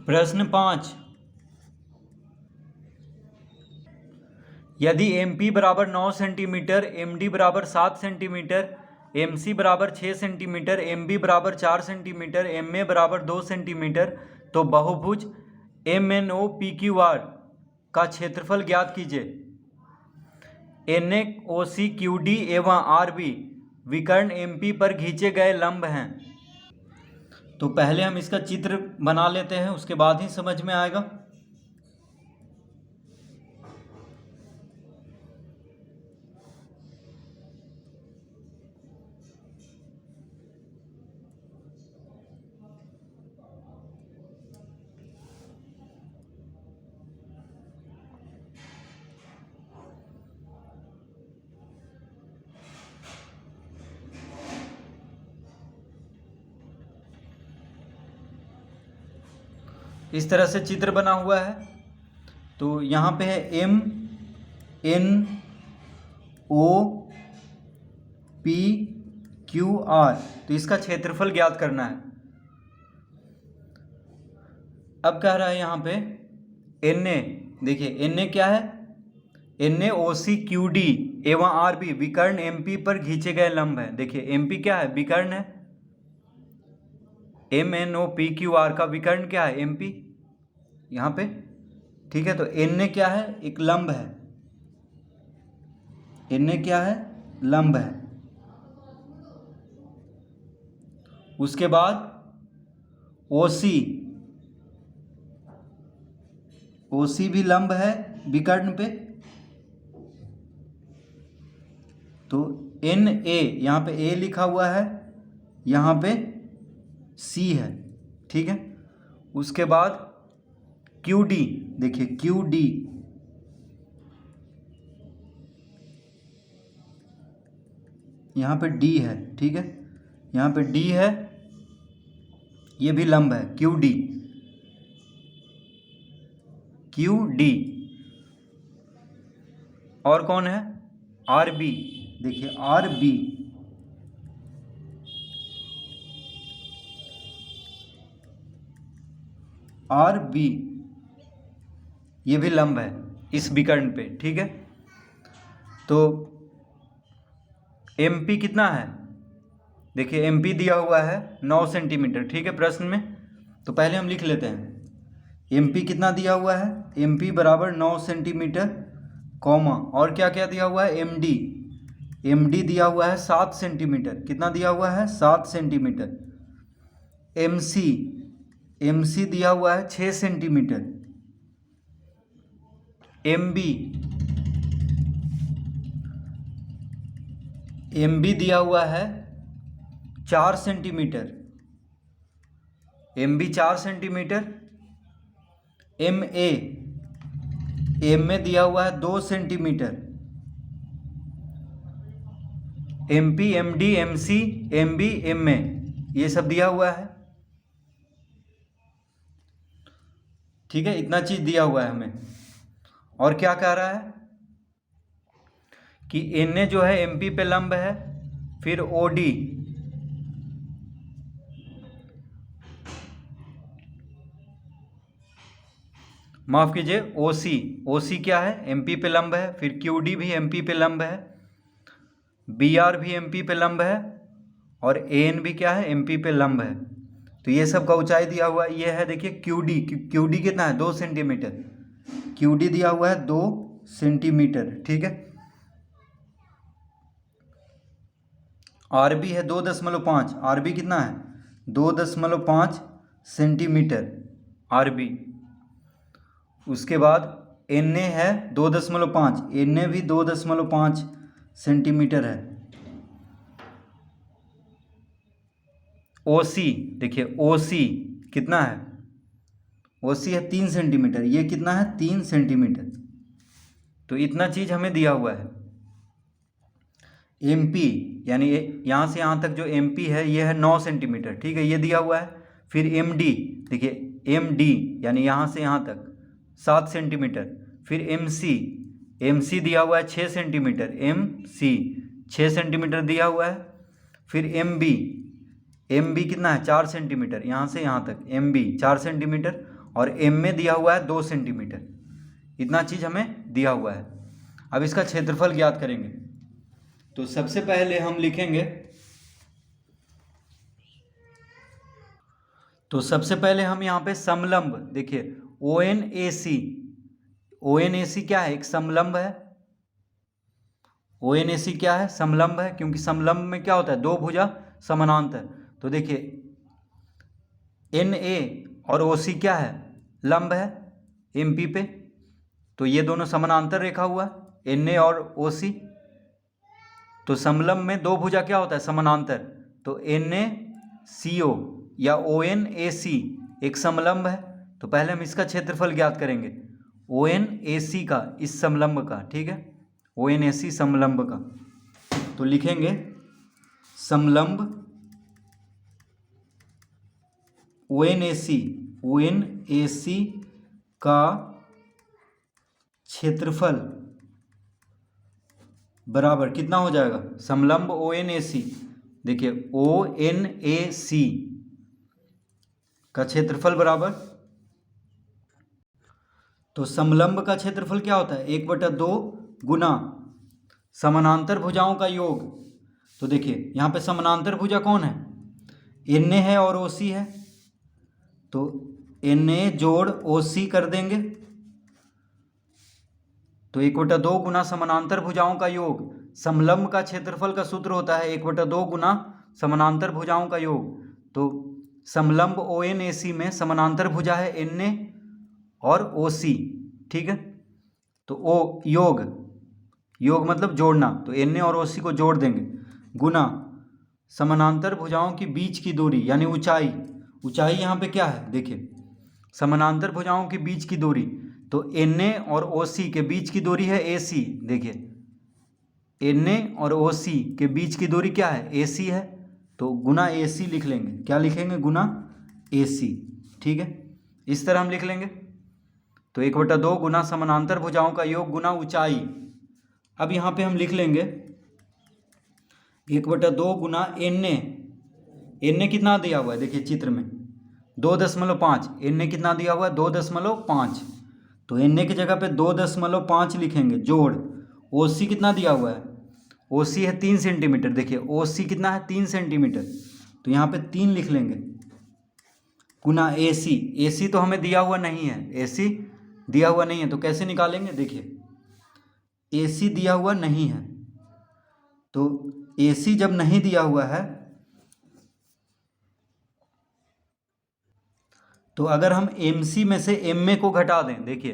प्रश्न 5, यदि MP बराबर 9 सेंटीमीटर, MD बराबर 7 सेंटीमीटर, MC बराबर 6 सेंटीमीटर, MB बराबर 4 सेंटीमीटर, MA बराबर 2 सेंटीमीटर, तो बहुभुज MNOPQR का क्षेत्रफल ज्ञात कीजिए। NAOCQD एवं RB विकर्ण MP पर खींचे गए लंब हैं। तो पहले हम इसका चित्र बना लेते हैं, उसके बाद ही समझ में आएगा। इस तरह से चित्र बना हुआ है। तो यहाँ पे है MNOPQR, तो इसका क्षेत्रफल ज्ञात करना है। अब कह रहा है यहाँ पे NA, देखिए NA क्या है, NAOCQD एवं RB विकर्ण MP पर खींचे गए लंब है। देखिए MP क्या है, विकर्ण है। MNOPQR का विकर्ण क्या है, MP, यहाँ पे, ठीक है। तो NA क्या है, एक लंब है। NA क्या है, लंब है। उसके बाद OC भी लंब है विकर्ण पे। तो NA, यहाँ पे A लिखा हुआ है, यहाँ पे C है, ठीक है। उसके बाद QD, देखिए QD, यहाँ पे D है, ठीक है, यहाँ पे D है, ये भी लंब है, QD। और कौन है, RB, देखिए RB, ये भी लंब है इस विकर्ण पे, ठीक है। तो MP कितना है, देखिए MP दिया हुआ है 9 सेंटीमीटर, ठीक है, प्रश्न में। तो पहले हम लिख लेते हैं, MP कितना दिया हुआ है, MP बराबर 9 सेंटीमीटर, कॉमा, और क्या क्या दिया हुआ है, MD दिया हुआ है 7 सेंटीमीटर, कितना दिया हुआ है, 7 सेंटीमीटर। MC दिया हुआ है 6 सेंटीमीटर। MB दिया हुआ है 4 सेंटीमीटर, MB 4 सेंटीमीटर। MA दिया हुआ है 2 centimetre. MP, MD, MC, MB, MA, ये सब दिया हुआ है, ठीक है। इतना चीज दिया हुआ है हमें। और क्या कह रहा है कि NA जो है MP पे लंब है, फिर OD, माफ कीजिए, OC क्या है, MP पे लंब है, फिर QD भी MP पे लंब है, BR भी MP पे लंब है, और AN भी क्या है, MP पे लंब है। तो ये सब का ऊंचाई दिया हुआ है, ये है, देखिए QD कितना है, 2 सेंटीमीटर। QD दिया हुआ है 2 सेंटीमीटर, ठीक है। RB है 2.5, RB कितना है, 2.5 सेंटीमीटर RB। उसके बाद NA है 2.5, NA भी 2.5 सेंटीमीटर है। OC, देखिए OC कितना है, OC है 3 सेंटीमीटर, ये कितना है, 3 सेंटीमीटर। तो इतना चीज हमें दिया हुआ है। MP, यानी यहाँ से यहाँ तक जो MP है ये है 9 सेंटीमीटर, ठीक है, ये दिया हुआ है। फिर MD, देखिए MD यानी यहाँ से यहाँ तक 7 सेंटीमीटर। फिर MC दिया हुआ है 6 सेंटीमीटर, MC 6 सेंटीमीटर दिया हुआ है। फिर MB कितना है, 4 सेंटीमीटर, यहाँ से यहाँ तक MB 4 सेंटीमीटर। और एम में दिया हुआ है 2 सेंटीमीटर। इतना चीज़ हमें दिया हुआ है। अब इसका क्षेत्रफल ज्ञात करेंगे। तो सबसे पहले हम लिखेंगे, तो सबसे पहले हम यहाँ पे समलंब देखिए ONAC क्या है? एक समलंब है। ONAC क्या है? समलंब है, क्योंकि समलंब में क्या होता है? दो भुजा समानांतर। तो देखिए NA और OC क्या है? लंब है MP पे, तो ये दोनों समानांतर रेखा हुआ है NA और OC। तो समलंब में दो भुजा क्या होता है? समानांतर। तो NaCO या ONAC एक समलंब है। तो पहले हम इसका क्षेत्रफल ज्ञात करेंगे, ONAC का, इस समलंब का, ठीक है, ONAC समलंब का। तो लिखेंगे समलंब ONAC का क्षेत्रफल बराबर कितना हो जाएगा? समलंब ONAC, देखिए ONAC का क्षेत्रफल बराबर, तो समलंब का क्षेत्रफल क्या होता है? 1/2 गुना समानांतर भुजाओं का योग। तो देखिए यहाँ पे समानांतर भुजा कौन है? NA है और OC है। तो NA जोड़ OC कर देंगे, तो 1/2 गुना समानांतर भुजाओं का योग। समलंब का क्षेत्रफल का सूत्र होता है 1/2 गुना समानांतर भुजाओं का योग। तो समलंब ONAC में समानांतर भुजा है NA और OC, ठीक है। तो योग मतलब जोड़ना, तो NA और OC को जोड़ देंगे, गुना समानांतर भुजाओं की बीच की दूरी यानी ऊंचाई। ऊंचाई यहाँ पे क्या है? देखिए समानांतर भुजाओं के बीच की दूरी, तो NA और OC के बीच की दूरी है AC। देखिए NA और OC के बीच की दूरी क्या है? AC है। तो गुना AC लिख लेंगे। क्या लिखेंगे? गुना AC, ठीक है, इस तरह हम लिख लेंगे। तो 1/2 गुना समानांतर भुजाओं का योग गुना ऊंचाई। अब यहाँ पे हम लिख लेंगे 1/2 गुना NA कितना दिया हुआ है? देखिए चित्र में 2.5। NA कितना दिया हुआ है? 2.5। तो NA की जगह पे 2.5 लिखेंगे जोड़। OC कितना दिया हुआ है? OC है 3 सेंटीमीटर। देखिए OC कितना है? 3 सेंटीमीटर। तो यहाँ पे 3 लिख लेंगे, गुना AC तो हमें दिया हुआ नहीं है, AC दिया हुआ नहीं है, तो कैसे निकालेंगे? देखिए AC दिया हुआ नहीं है, तो AC जब नहीं दिया हुआ है, तो अगर हम MC में से MA को घटा दें, देखिए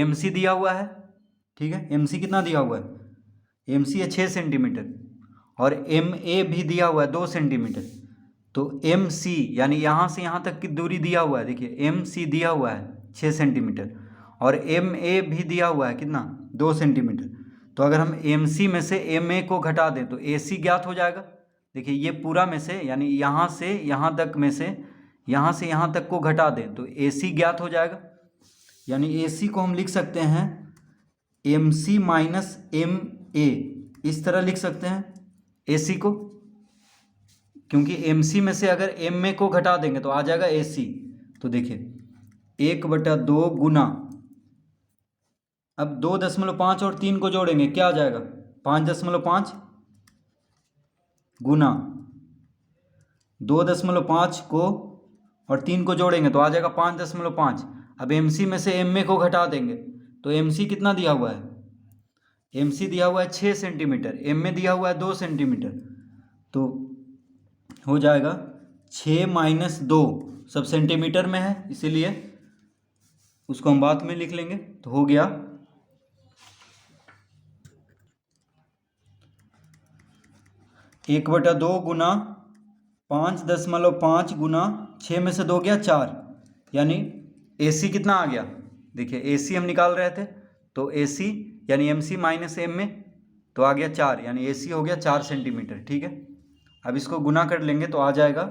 MC दिया हुआ है, ठीक है, MC कितना दिया हुआ है? MC है 6 सेंटीमीटर और MA भी दिया हुआ है 2 सेंटीमीटर। तो MC यानी यहाँ से यहाँ तक की दूरी दिया हुआ है। देखिए MC दिया हुआ है 6 सेंटीमीटर और MA भी दिया हुआ है कितना? 2 सेंटीमीटर। तो अगर हम MC में से MA को घटा दें तो AC ज्ञात हो जाएगा। देखिए ये पूरा में से यानी यहाँ से यहाँ तक में से यहाँ तक को घटा दें तो AC ज्ञात हो जाएगा। यानी AC को हम लिख सकते हैं MC माइनस MA, इस तरह लिख सकते हैं AC को, क्योंकि MC में से अगर MA को घटा देंगे तो आ जाएगा AC। तो देखिए 1/2 गुना, अब 2.5 और 3 को जोड़ेंगे, क्या आ जाएगा? 5.5 गुना 2.5 को और 3 को जोड़ेंगे तो आ जाएगा 5.5। अब MC में से MA को घटा देंगे तो MC कितना दिया हुआ है? MC दिया हुआ है 6 सेंटीमीटर, MA दिया हुआ है 2 सेंटीमीटर। तो हो जाएगा 6 माइनस 2, सब सेंटीमीटर में है इसीलिए उसको हम बाद में लिख लेंगे। तो हो गया 1/2 गुना 5.5 गुना 6 में से 2 गया 4, यानी AC कितना आ गया? देखिए AC हम निकाल रहे थे, तो AC यानी MC माइनस MA तो आ गया 4, यानी AC हो गया 4 सेंटीमीटर, ठीक है। अब इसको गुना कर लेंगे तो आ जाएगा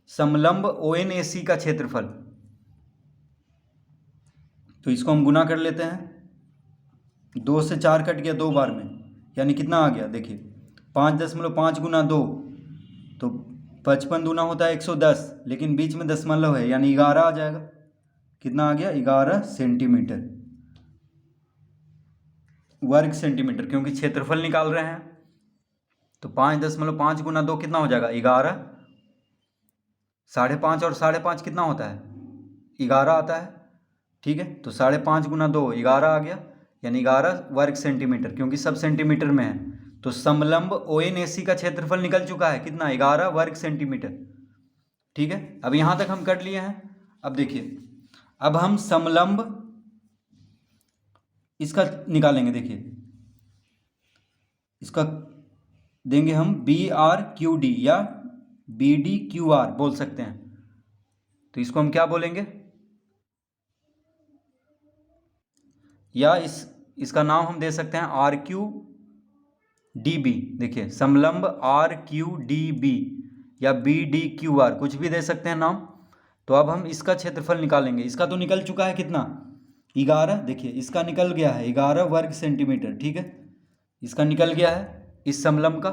समलंब ONAC का क्षेत्रफल। तो इसको हम गुना कर लेते हैं, 2 से 4 कट गया 2 बार में, यानी कितना आ गया? देखिए 5.5 गुना 2 तो 55 दूना होता है 110, लेकिन बीच में दशमलव है यानी 11 आ जाएगा। कितना आ गया 11 सेंटीमीटर वर्ग सेंटीमीटर, क्योंकि क्षेत्रफल निकाल रहे हैं। तो 5.5 गुना 2 कितना हो जाएगा 11, 5.5 और 5.5 कितना होता है 11 आता है। ठीक है, तो 5.5 गुना 2 11 आ गया, यानी 11 वर्ग सेंटीमीटर, क्योंकि सब सेंटीमीटर में है। तो समलंब ONAC का क्षेत्रफल निकल चुका है कितना 11 वर्ग सेंटीमीटर। ठीक है, अब यहाँ तक हम कर लिए हैं। अब देखिए, अब हम समलंब इसका निकालेंगे। देखिए, इसका देंगे हम BRQD या BDQR बोल सकते हैं। तो इसको हम क्या बोलेंगे, या इसका नाम हम दे सकते हैं RQDB। देखिए, समलंब RQDB या BDQR कुछ भी दे सकते हैं नाम। तो अब हम इसका क्षेत्रफल निकालेंगे। इसका तो निकल चुका है कितना 11। देखिए, इसका निकल गया है 11 वर्ग सेंटीमीटर। ठीक है, इसका निकल गया है, इस समलंब का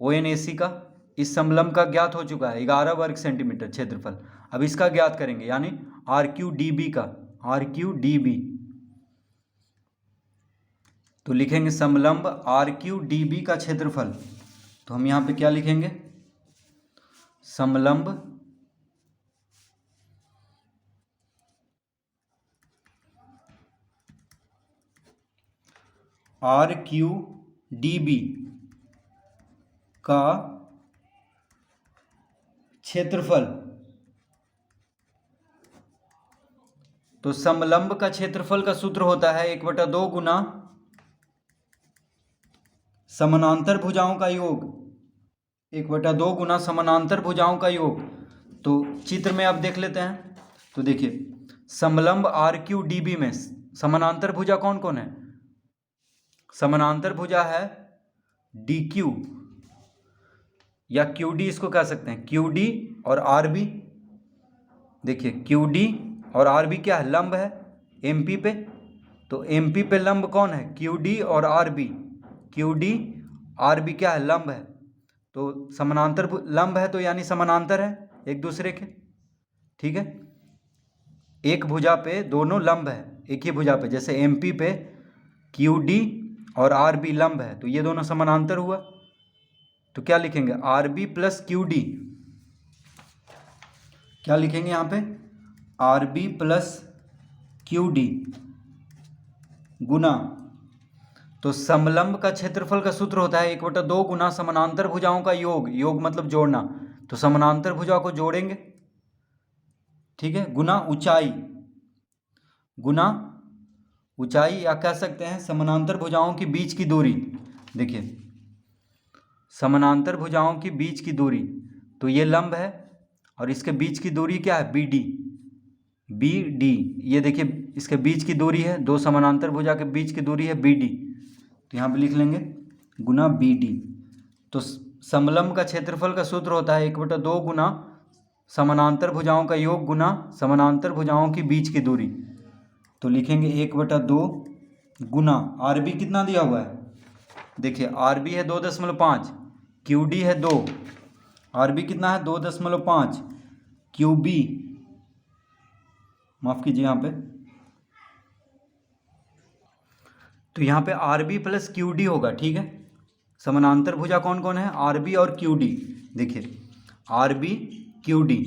ONAC का इस समलंब का ज्ञात हो चुका है 11 वर्ग सेंटीमीटर क्षेत्रफल। अब इसका ज्ञात करेंगे, यानी RQDB का RQDB। तो लिखेंगे समलंब RQDB का क्षेत्रफल। तो हम यहाँ पे क्या लिखेंगे, समलंब RQDB का क्षेत्रफल। तो समलंब का क्षेत्रफल का सूत्र होता है 1/2 गुना समानांतर भुजाओं का योग। 1/2 गुना समानांतर भुजाओं का योग। तो चित्र में आप देख लेते हैं। तो देखिए, समलंब RQDB में समानांतर भुजा कौन कौन है। समानांतर भुजा है DQ या QD, इसको कह सकते हैं QD और RB। देखिए, QD और RB क्या है, लंब है MP पे। तो MP पे लंब कौन है, QD और RB। QD RB क्या है, लंब है। तो समानांतर लंब है, तो यानी समानांतर है एक दूसरे के। ठीक है, एक भुजा पे दोनों लंब है, एक ही भुजा पे। जैसे MP पे QD और RB लंब है, तो ये दोनों समानांतर हुआ। तो क्या लिखेंगे, RB प्लस QD। क्या लिखेंगे यहाँ पे, RB प्लस QD गुना। तो समलंब का क्षेत्रफल का सूत्र होता है 1/2 गुना समानांतर भुजाओं का योग। योग मतलब जोड़ना। तो समानांतर भुजा को जोड़ेंगे, ठीक है, गुना ऊंचाई। गुना ऊंचाई, या कह सकते हैं समानांतर भुजाओं के बीच की दूरी। देखिए, समानांतर भुजाओं की बीच की दूरी, तो ये लंब है और इसके बीच की दूरी क्या है, BD। ये देखिए, इसके बीच की दूरी है, दो समानांतर भुजा के बीच की दूरी है BD। तो यहाँ पे लिख लेंगे गुना BD। तो समलंब का क्षेत्रफल का सूत्र होता है 1/2 गुना समानांतर भुजाओं का योग गुना समानांतर भुजाओं की बीच की दूरी। तो लिखेंगे 1/2 गुना RB कितना दिया हुआ है। देखिए, RB है 2.5, QD है 2, RB कितना है 2.5, QB माफ कीजिए यहाँ पे। तो यहाँ पे RB प्लस QD होगा। ठीक है, समानांतर भुजा कौन कौन है, RB और QD। देखिए, RB QD,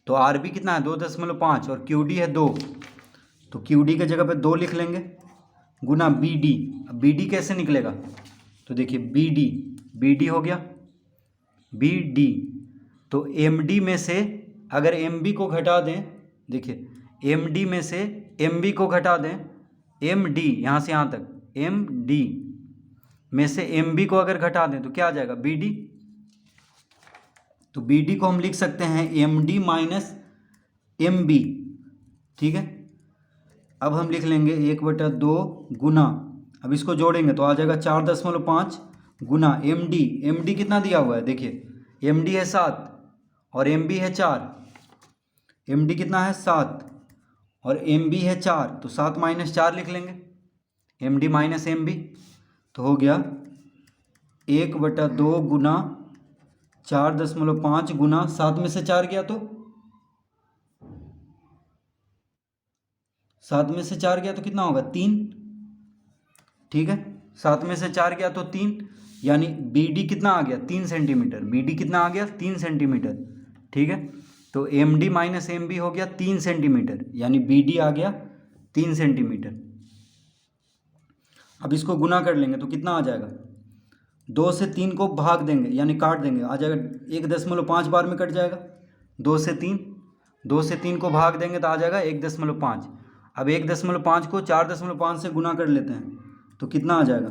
तो RB कितना है 2.5 और QD है 2। तो QD के जगह पे 2 लिख लेंगे गुना BD। अब BD कैसे निकलेगा, तो देखिए BD हो गया BD। तो MD में से अगर MB को घटा दें, देखिए MD में से MB को घटा दें, MD यहाँ से यहाँ तक MD में से MB को अगर घटा दें तो क्या आ जाएगा BD। तो BD को हम लिख सकते हैं MD माइनस MB। ठीक है, अब हम लिख लेंगे 1/2 गुना, अब इसको जोड़ेंगे तो आ जाएगा 4.5 गुना MD कितना दिया हुआ है। देखिए, MD है 7 और MB है 4। MD कितना है 7 और MB है 4, तो 7 - 4 लिख लेंगे MD माइनस MB। तो हो गया 1/2 गुना 4.5 गुना 7 में से 4 गया तो 7 में से 4 गया तो कितना होगा 3, ठीक है। 7 में से 4 गया तो 3, यानी बी डी कितना आ गया 3 सेंटीमीटर, बी डी कितना आ गया 3 सेंटीमीटर, ठीक है। तो M D minus M B हो गया 3 सेंटीमीटर, यानी बी डी आ गया 3 सेंटीमीटर। अब इसको गुना कर लेंगे तो कितना आ जाएगा, 2 से 3 को भाग देंगे यानी काट देंगे, आ जाएगा 1.5 बार में कट जाएगा। 2 से 3 को भाग देंगे तो आ जाएगा 1.5। अब 1.5 को 4.5 से गुना कर लेते हैं तो कितना आ जाएगा,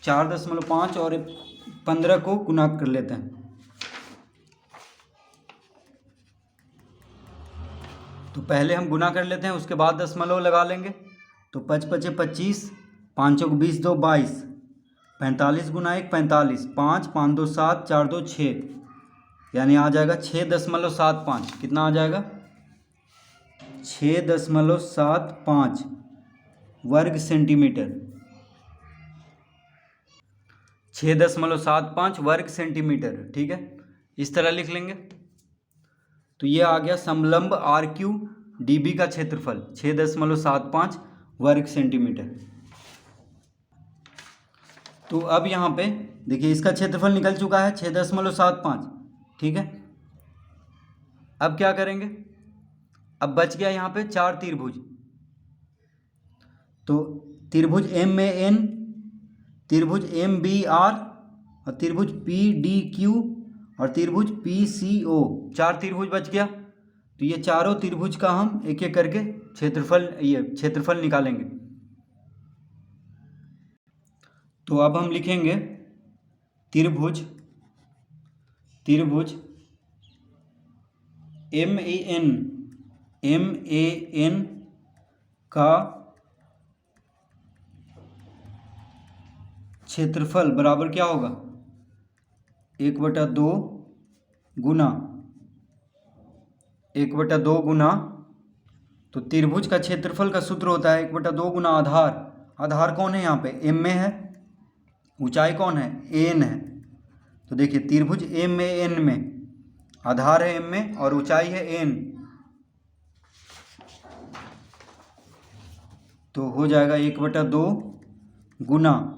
4.5 और 15 को गुना कर लेते हैं तो पहले हम गुना कर लेते हैं, उसके बाद दशमलव लगा लेंगे। तो 5 पचे 25, 5 चौक 20, 2 22, 45 गुना 1 45, 5 5 2 7, 4 2 6, यानी आ जाएगा 6.75। कितना आ जाएगा 6.75 वर्ग सेंटीमीटर, 6.75 वर्ग सेंटीमीटर, ठीक है। इस तरह लिख लेंगे। तो ये आ गया समलंब आर क्यू डी बी का क्षेत्रफल 6.75 वर्ग सेंटीमीटर। तो अब यहाँ पे देखिए इसका क्षेत्रफल निकल चुका है 6.75, ठीक है। अब क्या करेंगे, अब बच गया यहाँ पे 4 त्रिभुज। तो त्रिभुज एम ए एन, त्रिभुज एम बी आर और त्रिभुज पी डी क्यू और त्रिभुज पी सी ओ, 4 त्रिभुज बच गया। तो ये चारों त्रिभुज का हम एक एक करके क्षेत्रफल निकालेंगे। तो अब हम लिखेंगे त्रिभुज एम ए एन का क्षेत्रफल बराबर क्या होगा 1/2 गुना, तो त्रिभुज का क्षेत्रफल का सूत्र होता है 1/2 गुना आधार। आधार कौन है यहाँ पे एम में है, ऊंचाई कौन है एन है। तो देखिए त्रिभुज एम ए एन में आधार है एम में और ऊंचाई है एन, तो हो जाएगा 1/2 गुना।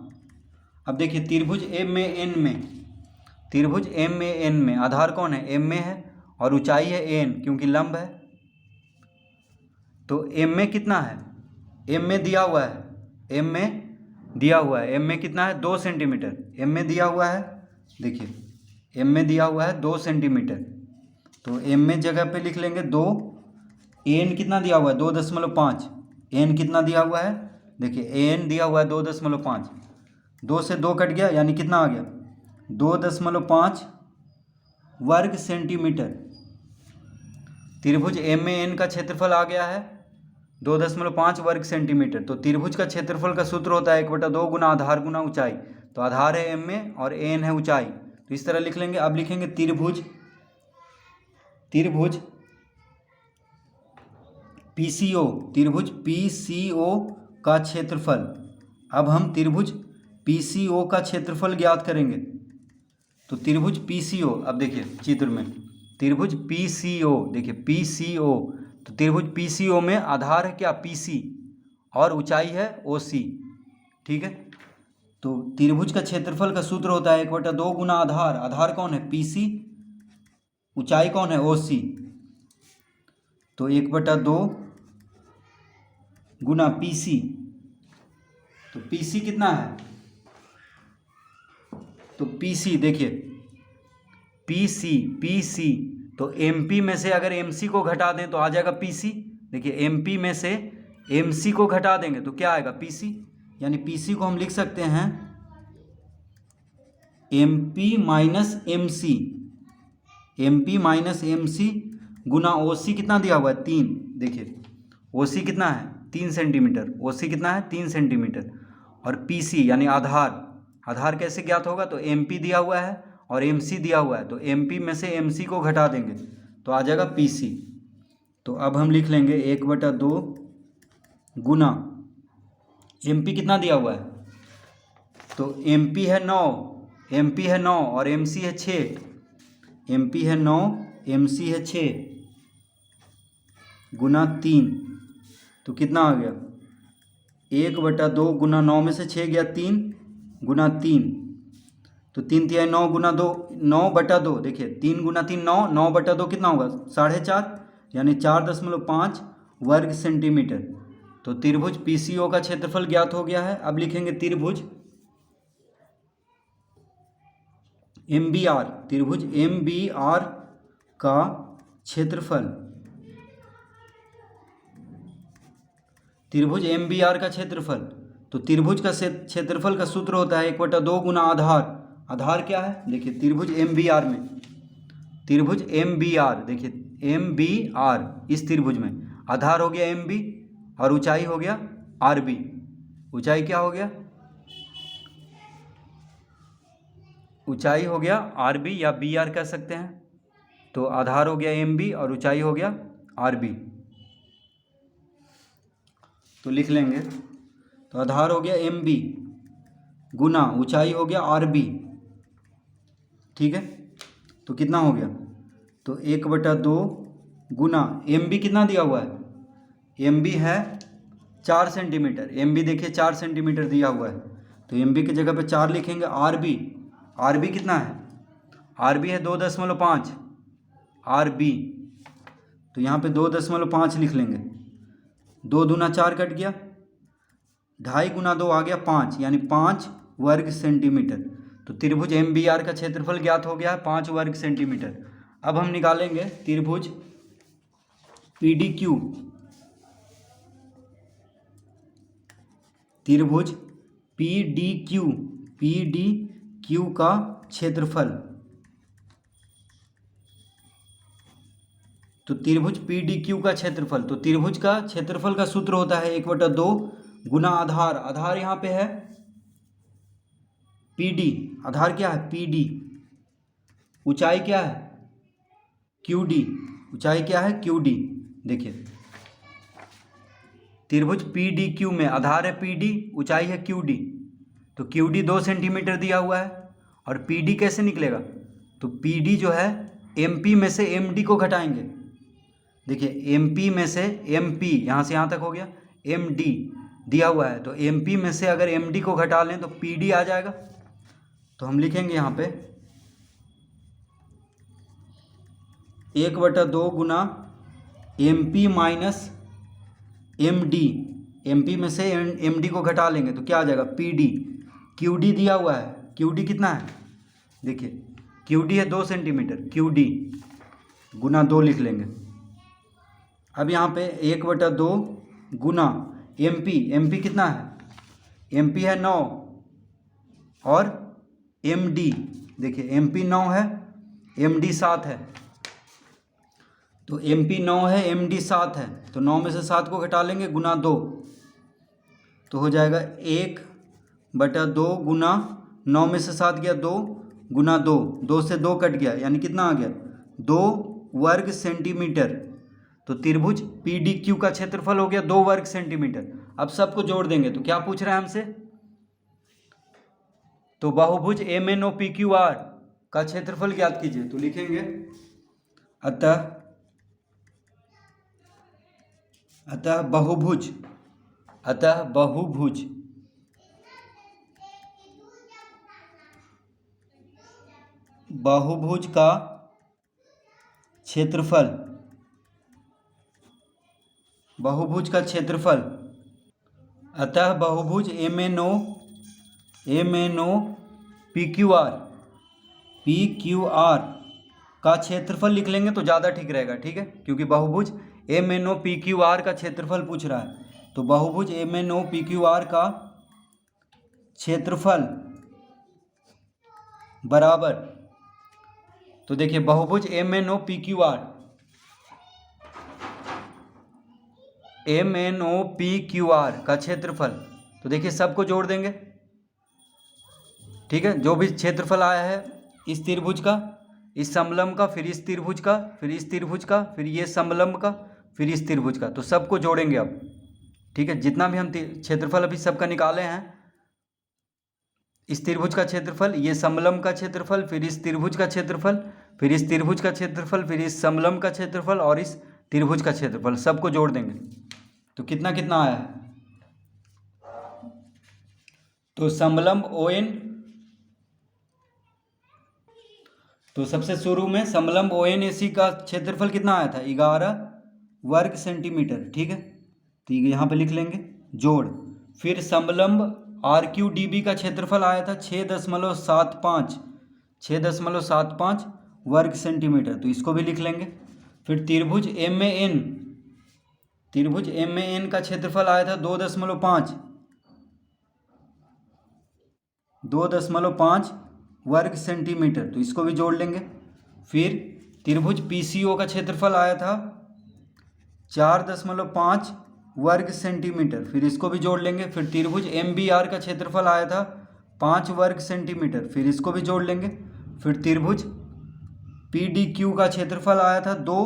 अब देखिए त्रिभुज एम ए एन में आधार कौन है एम में है और ऊंचाई है एन क्योंकि लंब है। तो एम में कितना है, एम में दिया हुआ है, एम में कितना है 2 सेंटीमीटर, एम में दिया हुआ है, देखिए एम में दिया हुआ है 2 सेंटीमीटर। तो एम में जगह पे लिख लेंगे 2, एन कितना दिया हुआ है 2.5, एन कितना दिया हुआ है देखिए एन दिया हुआ है 2.5, 2 से 2 कट गया यानी कितना आ गया 2.5 वर्ग सेंटीमीटर। त्रिभुज एम ए एन का क्षेत्रफल आ गया है 2.5 वर्ग सेंटीमीटर। तो त्रिभुज का क्षेत्रफल का सूत्र होता है 1/2 गुना आधार गुना ऊंचाई। तो आधार है एम में और एन है ऊंचाई, तो इस तरह लिख लेंगे। अब लिखेंगे त्रिभुज पीसीओ, त्रिभुज पीसीओ का क्षेत्रफल। अब हम त्रिभुज पीसीओ का क्षेत्रफल ज्ञात करेंगे। तो त्रिभुज पीसीओ, अब देखिए चित्र में त्रिभुज पीसीओ, देखिए पीसीओ, तो त्रिभुज पीसीओ में आधार है क्या पीसी और ऊंचाई है ओसी, ठीक है। तो त्रिभुज का क्षेत्रफल का सूत्र होता है 1/2 गुना आधार, आधार कौन है पीसी, ऊंचाई कौन है ओसी, तो 1/2 गुना पीसी। तो पीसी कितना है, तो पीसी देखिए पीसी, तो एमपी में से अगर एमसी को घटा दें तो आ जाएगा पीसी। देखिए एमपी में से एमसी को घटा देंगे तो क्या आएगा पीसी, यानी पीसी को हम लिख सकते हैं एमपी माइनस एमसी गुना ओसी कितना दिया हुआ है 3। देखिए ओसी कितना है 3 सेंटीमीटर, ओसी कितना है 3 सेंटीमीटर और पीसी यानी आधार कैसे ज्ञात होगा, तो एमपी दिया हुआ है और एमसी दिया हुआ है, तो एमपी में से एमसी को घटा देंगे तो आ जाएगा पीसी। तो अब हम लिख लेंगे 1/2 गुना एमपी कितना दिया हुआ है, तो एमपी है 9 और एमसी है 6, एमपी है 9 एमसी है 6, गुना 3, तो कितना आ गया 1/2 गुना 9 में से 6 गया 3 गुना 3, तो 3 तिहाई 9 गुना 2 9/2, देखिए 3 गुना 3 9, 9/2 कितना होगा 4.5, यानी 4.5 वर्ग सेंटीमीटर। तो त्रिभुज PCO का क्षेत्रफल ज्ञात हो गया है। अब लिखेंगे त्रिभुज MBR, त्रिभुज MBR का क्षेत्रफल, त्रिभुज MBR का क्षेत्रफल। तो त्रिभुज का क्षेत्रफल का सूत्र होता है 1/2 गुना आधार। आधार क्या है, देखिए त्रिभुज MBR में, त्रिभुज MBR, देखिए MBR, इस त्रिभुज में आधार हो गया MB और ऊंचाई हो गया RB। ऊंचाई क्या हो गया, ऊंचाई हो गया RB या BR कह सकते हैं। तो आधार हो गया MB और ऊंचाई हो गया RB। तो लिख लेंगे, तो आधार हो गया MB गुना ऊंचाई हो गया RB, ठीक है। तो कितना हो गया, तो 1/2 गुना MB कितना दिया हुआ है, MB है 4 सेंटीमीटर, MB देखिए 4 सेंटीमीटर दिया हुआ है, तो MB की जगह पे 4 लिखेंगे। RB कितना है, RB है 2.5 RB, तो यहाँ पे 2.5 लिख लेंगे। 2 दूना 4 कट गया, 2.5 गुना 2 आ गया 5, यानी 5 वर्ग सेंटीमीटर। तो त्रिभुज MBR का क्षेत्रफल ज्ञात हो गया है 5 वर्ग सेंटीमीटर। अब हम निकालेंगे त्रिभुज PDQ, त्रिभुज PDQ का क्षेत्रफल। तो त्रिभुज PDQ का क्षेत्रफल, तो त्रिभुज का क्षेत्रफल का सूत्र होता है 1/2 गुना आधार। आधार यहाँ पे है PD, आधार क्या है PD, ऊंचाई क्या है QD, ऊंचाई क्या है QD। देखिए त्रिभुज PDQ में आधार है PD, ऊंचाई है QD, तो QD 2 सेंटीमीटर दिया हुआ है। और PD कैसे निकलेगा, तो PD जो है MP में से MD को घटाएंगे। देखिए MP में से MP, यहाँ से यहाँ तक हो गया, MD दिया हुआ है, तो MP में से अगर MD को घटा लें तो PD आ जाएगा। तो हम लिखेंगे यहाँ पे 1/2 गुना MP माइनस MD, MP में से MD को घटा लेंगे तो क्या आ जाएगा PD। QD दिया हुआ है, QD कितना है, देखिए QD है 2 सेंटीमीटर, QD गुना 2 लिख लेंगे। अब यहाँ पे 1/2 गुना MP कितना है, MP है 9 और MD, देखिए MP 9 है, MD 7 है, तो MP 9 है, MD 7 है, तो 9 में से 7 को घटा लेंगे गुना 2, तो हो जाएगा 1/2 गुना 9 में से 7 गया 2 गुना 2, 2 से 2 कट गया, यानी कितना आ गया 2 वर्ग सेंटीमीटर। तो त्रिभुज PDQ का क्षेत्रफल हो गया 2 वर्ग सेंटीमीटर। अब सबको जोड़ देंगे तो क्या पूछ रहा है हमसे, तो बहुभुज MNOPQR का क्षेत्रफल ज्ञात कीजिए। तो लिखेंगे अतः बहुभुज का क्षेत्रफल, अतः बहुभुज MNOPQR का क्षेत्रफल लिख लेंगे तो ज़्यादा ठीक रहेगा, ठीक है, क्योंकि बहुभुज MNOPQR का क्षेत्रफल पूछ रहा है। तो बहुभुज MNOPQR का क्षेत्रफल बराबर, तो देखिए बहुभुज MNOPQR का क्षेत्रफल, तो देखिए सबको जोड़ देंगे, ठीक है, जो भी क्षेत्रफल आया है इस त्रिभुज का, इस समलंब का, फिर इस त्रिभुज का, फिर इस त्रिभुज का, फिर ये समलंब का, फिर इस त्रिभुज का, तो सबको जोड़ेंगे अब, ठीक है। जितना भी हम क्षेत्रफल अभी सबका निकाले हैं, इस त्रिभुज का क्षेत्रफल, ये समलंब का क्षेत्रफल, फिर इस त्रिभुज का क्षेत्रफल, फिर इस त्रिभुज का क्षेत्रफल, फिर इस समलंब का क्षेत्रफल और इस त्रिभुज का क्षेत्रफल, सबको जोड़ देंगे तो कितना कितना आया है। तो समलंब ON, तो सबसे शुरू में समलंब ONAC का क्षेत्रफल कितना आया था, 11 वर्ग सेंटीमीटर, ठीक है। तो यहाँ पे लिख लेंगे जोड़। फिर समलंब RQDB का क्षेत्रफल आया था 6.75 वर्ग सेंटीमीटर, तो इसको भी लिख लेंगे। फिर त्रिभुज MAN का क्षेत्रफल आया था 2.5 वर्ग सेंटीमीटर, तो इसको भी जोड़ लेंगे। फिर त्रिभुज PCO का क्षेत्रफल आया था 4.5 वर्ग सेंटीमीटर, फिर इसको भी जोड़ लेंगे। फिर त्रिभुज MBR का क्षेत्रफल आया था 5 वर्ग सेंटीमीटर, फिर इसको भी जोड़ लेंगे। फिर त्रिभुज PDQ का क्षेत्रफल आया था 2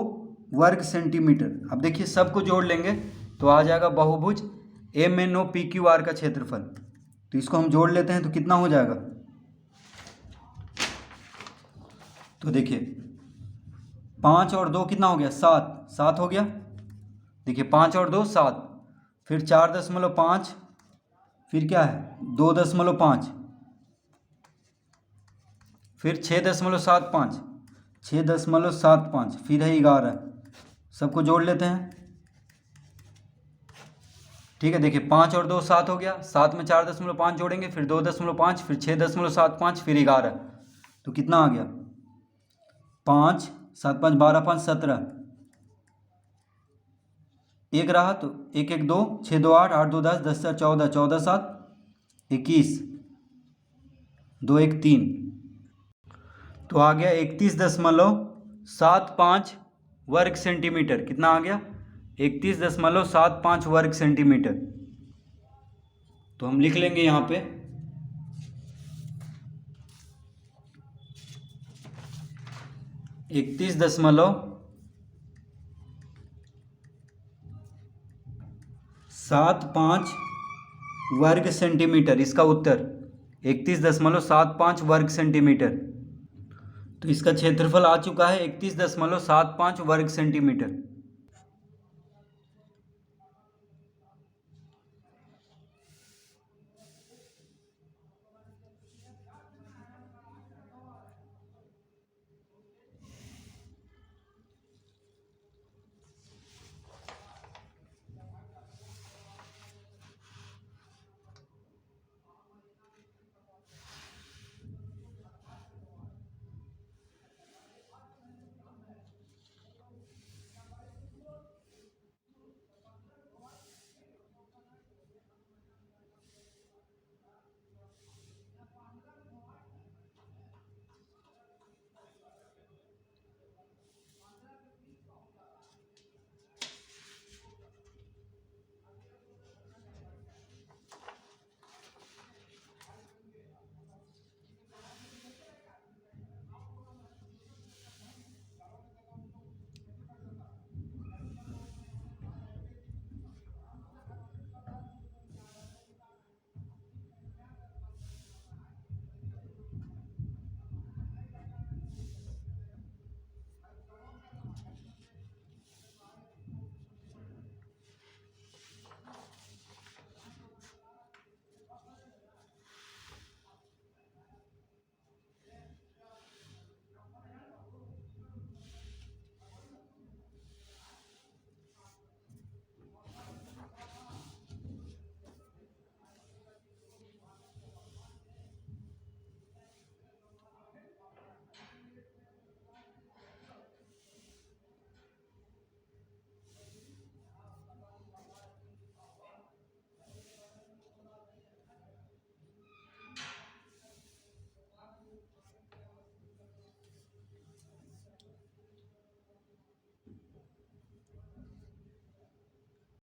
वर्ग सेंटीमीटर। अब देखिए सबको जोड़ लेंगे तो आ जाएगा बहुभुज MNOPQR का क्षेत्रफल, तो इसको हम जोड़ लेते हैं तो कितना हो जाएगा। तो देखिए 5 और 2 कितना हो गया, 7 हो गया। देखिए 5 और 2 7, फिर 4.5, फिर क्या है 2.5, फिर 6.75, फिर है 11, सबको जोड़ लेते हैं, ठीक है। देखिए 5 और 2 7 हो गया, 7 में 4.5 जोड़ेंगे, फिर 2.5, फिर 6.75, फिर 11, तो कितना आ गया 5 7 5 12 5 17, एक रहा तो 1 1 2 6 2 8 8 2 10 10 4 14 14 7 21 2 1 3, तो आ गया 31.75 वर्ग सेंटीमीटर। कितना आ गया 31.75 वर्ग सेंटीमीटर। तो हम लिख लेंगे यहाँ पे 31.75 वर्ग सेंटीमीटर, इसका उत्तर 31.75 वर्ग सेंटीमीटर। तो इसका क्षेत्रफल आ चुका है 31.75 वर्ग सेंटीमीटर।